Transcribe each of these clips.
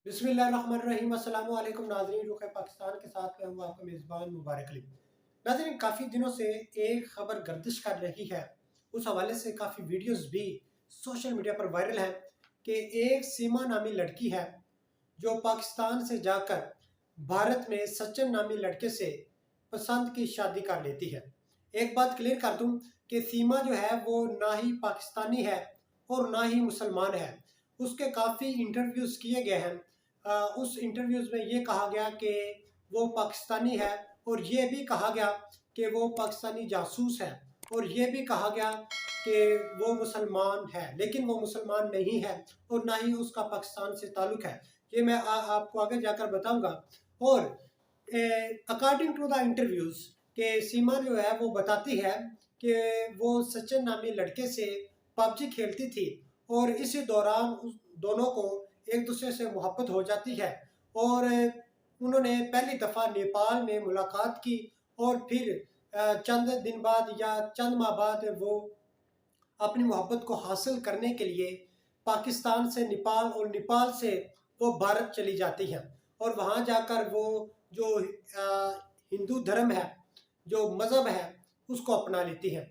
बिस्मिल्लाहिर्रहमानिर्रहीम। अस्सलाम वालेकुम नाज़रीन, रुख़ पाकिस्तान के साथ मैं हूँ आपका मेज़बान मुबारक अली। नाज़रीन, काफ़ी दिनों से एक ख़बर गर्दिश कर रही है, उस हवाले से काफ़ी वीडियोज़ भी सोशल मीडिया पर वायरल हैं कि एक सीमा नामी लड़की है जो पाकिस्तान से जाकर भारत में सचिन नामी लड़के से पसंद की शादी कर लेती है। एक बात क्लियर कर दूँ कि सीमा जो है वो ना ही पाकिस्तानी है और ना ही मुसलमान है। उसके काफ़ी इंटरव्यूज़ किए गए हैं। उस इंटरव्यूज़ में ये कहा गया कि वो पाकिस्तानी है और ये भी कहा गया कि वो पाकिस्तानी जासूस है और ये भी कहा गया कि वो मुसलमान है, लेकिन वो मुसलमान नहीं है और ना ही उसका पाकिस्तान से ताल्लुक़ है। ये मैं आपको आगे जाकर बताऊँगा। और अकॉर्डिंग टू द इंटरव्यूज़ के सीमा जो है वो बताती है कि वो सचिन नामी लड़के से पबजी खेलती थी और इसी दौरान उस दोनों को एक दूसरे से मोहब्बत हो जाती है और उन्होंने पहली दफ़ा नेपाल में मुलाकात की और फिर चंद दिन बाद या चंद माह बाद वो अपनी मोहब्बत को हासिल करने के लिए पाकिस्तान से नेपाल और नेपाल से वो भारत चली जाती हैं और वहाँ जाकर वो जो हिंदू धर्म है, जो मज़हब है, उसको अपना लेती हैं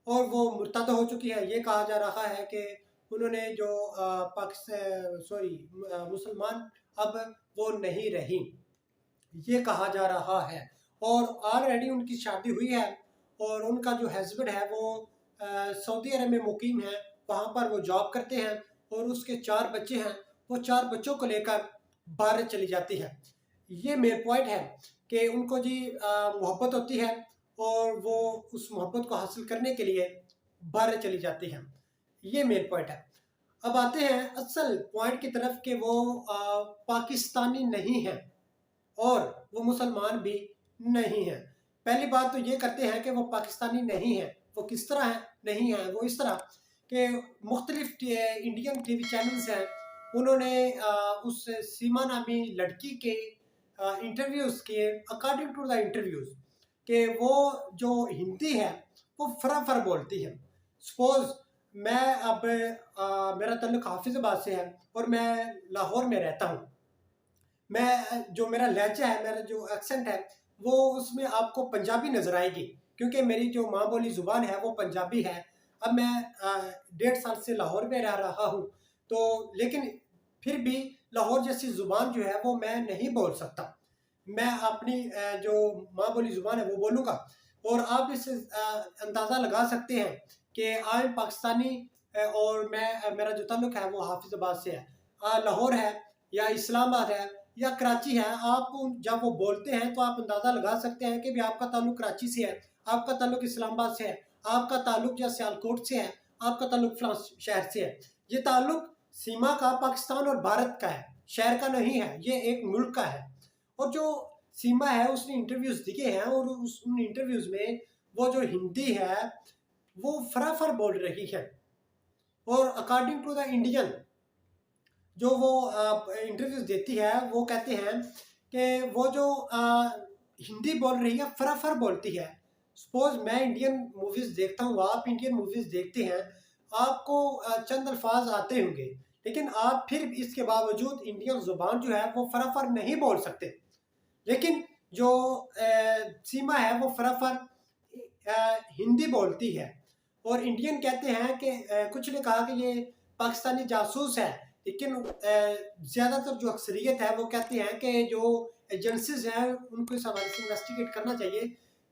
और वो मुर्तद हो चुकी है। ये कहा जा रहा है कि उन्होंने जो मुसलमान अब वो नहीं रही, ये कहा जा रहा है। और ऑलरेडी उनकी शादी हुई है और उनका जो हस्बैंड है वो सऊदी अरब में मुकीम है, वहाँ पर वो जॉब करते हैं और उसके 4 बच्चे हैं। वो 4 बच्चों को लेकर भारत चली जाती है। ये मेन पॉइंट है कि उनको जी मोहब्बत होती है और वो उस मोहब्बत को हासिल करने के लिए भारत चली जाती है। ये मेन पॉइंट है। अब आते हैं असल पॉइंट की तरफ कि वो पाकिस्तानी नहीं है और वो मुसलमान भी नहीं है। पहली बात तो ये करते हैं कि वो पाकिस्तानी नहीं है। वो किस तरह है? नहीं है। वो इस तरह कि मुख्तलिफ इंडियन टीवी चैनल्स हैं, उन्होंने उस सीमा नामी लड़की के इंटरव्यूज़ किए अकॉर्डिंग टू द इंटरव्यूज़ कि वो जो हिंदी है वो फराफर बोलती है। सपोज़ मैं अब मेरा ताल्लुक हाफिज़ाबाद से है और मैं लाहौर में रहता हूँ। मैं जो मेरा लहजा है, मेरा जो एक्सेंट है, वो उसमें आपको पंजाबी नज़र आएगी क्योंकि मेरी जो माँ बोली ज़ुबान है वो पंजाबी है। अब मैं 1.5 साल से लाहौर में रह रहा हूँ, तो लेकिन फिर भी लाहौर जैसी ज़ुबान जो है वो मैं नहीं बोल सकता। मैं अपनी जो माँ बोली ज़ुबान है वो बोलूँगा और आप इससे अंदाज़ा लगा सकते हैं कि आई एम पाकिस्तानी और मेरा जो ताल्लुक है वो हाफिज़ाबाद से है। लाहौर है या इस्लामाबाद है या कराची है, आप जब वो बोलते हैं तो आप अंदाज़ा लगा सकते हैं कि भी आपका ताल्लुक कराची से है, आपका ताल्लुक इस्लामाबाद से है, आपका ताल्लुक या सियालकोट से है, आपका ताल्लुक फलां शहर से है। ये ताल्लुक सीमा का पाकिस्तान और भारत का है, शहर का नहीं है, ये एक मुल्क का है। और जो सीमा है उसने इंटरव्यूज़ दिए हैं और उन इंटरव्यूज़ में वो जो हिंदी है वो फराफर बोल रही है और अकॉर्डिंग टू द इंडियन जो वो इंटरव्यूज़ देती है वो कहते हैं कि वो जो हिंदी बोल रही है फराफर बोलती है। सपोज़ मैं इंडियन मूवीज़ देखता हूँ, आप इंडियन मूवीज़ देखते हैं, आपको चंद अल्फाज आते होंगे, लेकिन आप फिर इसके बावजूद इंडियन ज़ुबान जो है वो फराफर नहीं बोल सकते। लेकिन जो सीमा है वो फराफर हिंदी बोलती है और इंडियन कहते हैं कि कुछ ने कहा कि ये पाकिस्तानी जासूस है, लेकिन ज़्यादातर जो अक्सरियत है वो कहते हैं कि जो एजेंसीज़ हैं उनको इस हवाले से इन्वेस्टिगेट करना चाहिए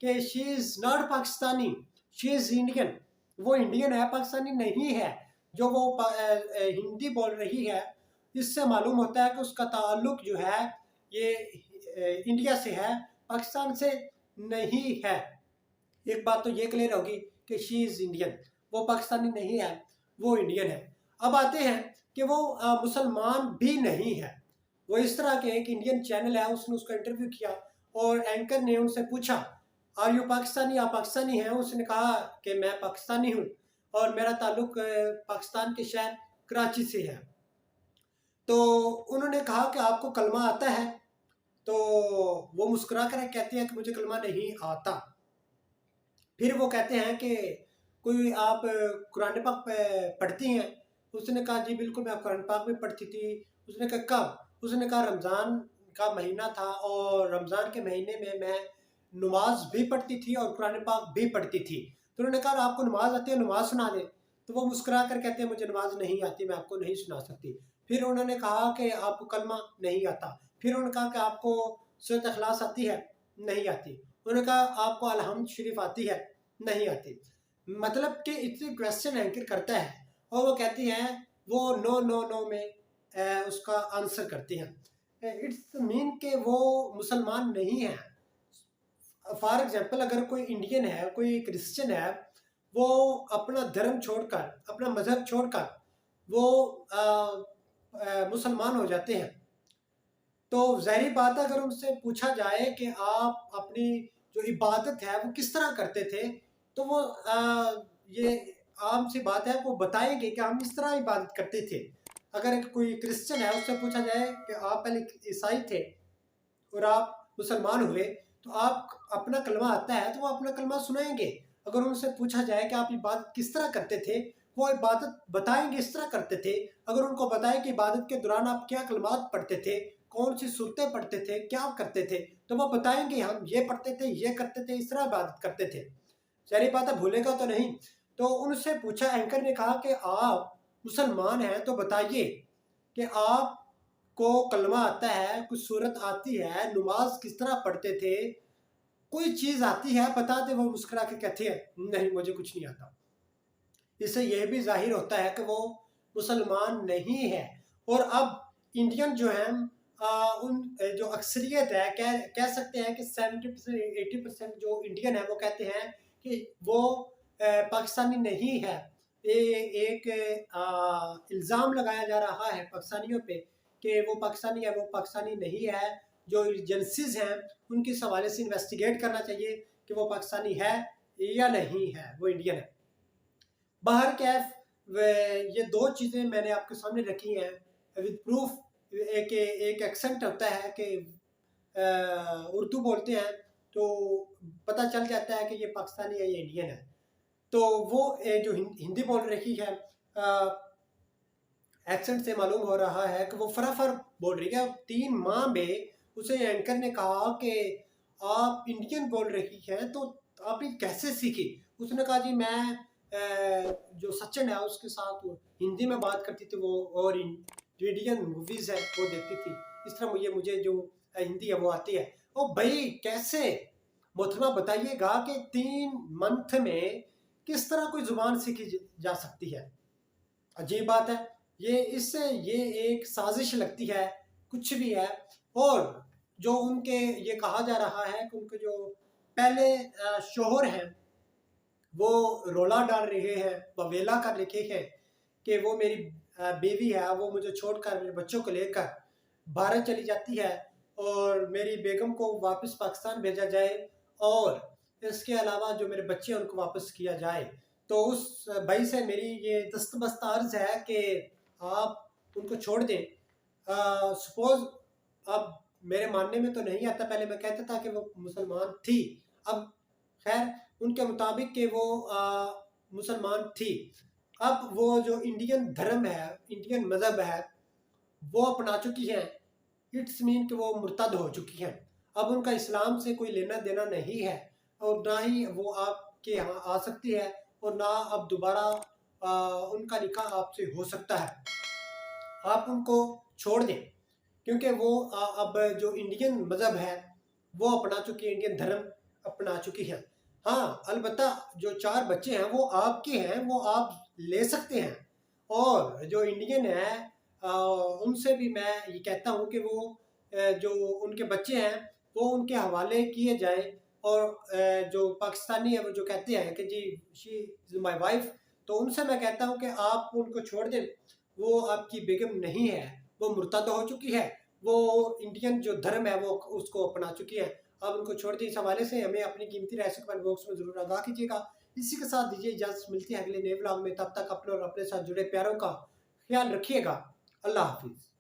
कि she is not Pakistani, she is Indian. वो इंडियन है, पाकिस्तानी नहीं है। जो वो हिंदी बोल रही है, इससे मालूम होता है कि उसका ताल्लुक जो है ये इंडिया से है, पाकिस्तान से नहीं है। एक बात तो ये क्लियर होगी कि शी इज़ इंडियन, वो पाकिस्तानी नहीं है, वो इंडियन है। अब आते हैं कि वो मुसलमान भी नहीं है। वो इस तरह के एक इंडियन चैनल है, उसने उसका इंटरव्यू किया और एंकर ने उनसे पूछा, आर यू पाकिस्तानी, आप पाकिस्तानी हैं? उसने कहा कि मैं पाकिस्तानी हूँ और मेरा ताल्लुक पाकिस्तान के शहर कराची से है। तो उन्होंने कहा कि आपको कलमा आता है? तो वो मुस्कुरा कर कहती है कि मुझे कलमा नहीं आता। फिर वो कहते हैं कि कोई आप कुरान पाक पढ़ती हैं? उसने कहा जी बिल्कुल मैं कुरान पाक में पढ़ती थी। उसने कहा कब? उसने कहा रमज़ान का महीना था और रमज़ान के महीने में मैं नमाज भी पढ़ती थी और कुरान पाक भी पढ़ती थी। तो उन्होंने कहा आपको नमाज आती है, नमाज सुना दे। तो वो मुस्कुरा कर कहते हैं मुझे नमाज नहीं आती, मैं आपको नहीं सुना सकती। फिर उन्होंने कहा कि आपको कलमा नहीं आता। फिर उन्होंने कहा कि आपको सूरत इखलास आती है, नहीं आती। उन्होंने कहा आपको अलहम्द शरीफ आती है, नहीं आती। मतलब कि इतने क्वेश्चन एंकर करता है और वो कहती हैं वो नो नो नो में उसका आंसर करती हैं। इट्स मीन के वो मुसलमान नहीं है। फॉर एग्जाम्पल अगर कोई इंडियन है, कोई क्रिश्चियन है, वो अपना धर्म छोड़कर, अपना मजहब छोड़कर वो मुसलमान हो जाते हैं, तो ज़ाहिर बात है अगर उनसे पूछा जाए कि आप अपनी जो इबादत है वो किस तरह करते थे, तो वो ये आम सी बात है, वो बताएंगे कि हम इस तरह इबादत करते थे। अगर एक कोई क्रिश्चियन है उससे पूछा जाए कि आप पहले ईसाई थे और आप मुसलमान हुए, तो आप अपना कलमा आता है तो वो अपना कलमा सुनाएंगे। अगर उनसे पूछा जाए कि आप इबादत किस तरह करते थे, वो इबादत बताएंगे इस तरह करते थे। अगर उनको बताए कि इबादत के दौरान आप क्या कलमात पढ़ते थे, कौन सी सूरतें पढ़ते थे, क्या करते थे, तो वो बताएंगे हम ये पढ़ते थे, ये करते थे, इस तरह इबादत करते थे। सारी बात है, भूलेगा तो नहीं। तो उनसे पूछा, एंकर ने कहा कि आप मुसलमान हैं तो बताइए कि आप को कलमा आता है, कुछ सूरत आती है, नमाज किस तरह पढ़ते थे, कोई चीज़ आती है बताते। वो मुस्कुरा के कहते हैं नहीं मुझे कुछ नहीं आता। इससे यह भी जाहिर होता है कि वो मुसलमान नहीं है। और अब इंडियन जो है उन जो अक्सरियत है, कह सकते हैं कि 70% 80% जो इंडियन है वो कहते हैं कि वो पाकिस्तानी नहीं है। ये एक इल्ज़ाम लगाया जा रहा है पाकिस्तानियों पे कि वो पाकिस्तानी है, वो पाकिस्तानी नहीं है। जो एजेंसीज हैं उनकी इस हवाले से इन्वेस्टिगेट करना चाहिए कि वो पाकिस्तानी है या नहीं है, वो इंडियन है। बाहर कैफ ये दो चीज़ें मैंने आपके सामने रखी हैं विद प्रूफ। एक एक्सेंट होता है कि उर्दू बोलते हैं तो पता चल जाता है कि ये पाकिस्तानी है, ये इंडियन है। तो वो जो हिंदी बोल रही है, एक्सेंट से मालूम हो रहा है कि वो फराफर बोल रही है। 3 माह में उसे एंकर ने कहा कि आप इंडियन बोल रही हैं तो आप ये कैसे सीखी। उसने कहा जी मैं जो सचिन है उसके साथ हिंदी में बात करती थी वो, और इंडियन मूवीज़ है वो देखती थी, इस तरह मुझे जो हिंदी है वो आती है। ओ भाई कैसे, मोहतरमा बताइएगा कि 3 मंथ में किस तरह कोई ज़ुबान सीखी जा सकती है। अजीब बात है ये, इससे ये एक साजिश लगती है, कुछ भी है। और जो उनके ये कहा जा रहा है कि उनके जो पहले शोहर हैं वो रोला डाल रहे हैं, बवेला कर रहे हैं कि वो मेरी बीवी है, वो मुझे छोड़कर मेरे बच्चों को लेकर भारत चली जाती है और मेरी बेगम को वापस पाकिस्तान भेजा जाए, और इसके अलावा जो मेरे बच्चे हैं उनको वापस किया जाए। तो उस भाई से मेरी ये दस्तबस्त अर्ज़ है कि आप उनको छोड़ दें। सपोज़ अब मेरे मानने में तो नहीं आता, पहले मैं कहता था कि वो मुसलमान थी, अब खैर उनके मुताबिक कि वो मुसलमान थी। अब वो जो इंडियन धर्म है, इंडियन मज़हब है, वो अपना चुकी हैं। इट्स मीन कि वो मुर्तद हो चुकी हैं। अब उनका इस्लाम से कोई लेना देना नहीं है और ना ही वो आपके यहाँ आ सकती है और ना अब दोबारा उनका निकाह आपसे हो सकता है। आप उनको छोड़ दें क्योंकि वो अब जो इंडियन मज़हब है वो अपना चुकी है, इंडियन धर्म अपना चुकी है। हाँ अलबत्ता जो 4 बच्चे हैं वो आपके हैं, वो आप ले सकते हैं। और जो इंडियन है उनसे भी मैं ये कहता हूँ कि वो जो उनके बच्चे हैं वो उनके हवाले किए जाएं। और जो पाकिस्तानी है वो जो कहते हैं कि जी शी इज़ माई वाइफ, तो उनसे मैं कहता हूँ कि आप उनको छोड़ दें। वो आपकी बेगम नहीं है, वो मुर्तद हो चुकी है, वो इंडियन जो धर्म है वो उसको अपना चुकी है। आप उनको छोड़ दें। इस हवाले से हमें अपनी कीमती राय से कमेंट बॉक्स में ज़रूर आगाह कीजिएगा। इसी के साथ दीजिए इजाज़त, मिलती है अगले नए व्लॉग में। तब तक अपने और अपने साथ जुड़े प्यारों का ख्याल रखिएगा। अल्लाह हाफिज़।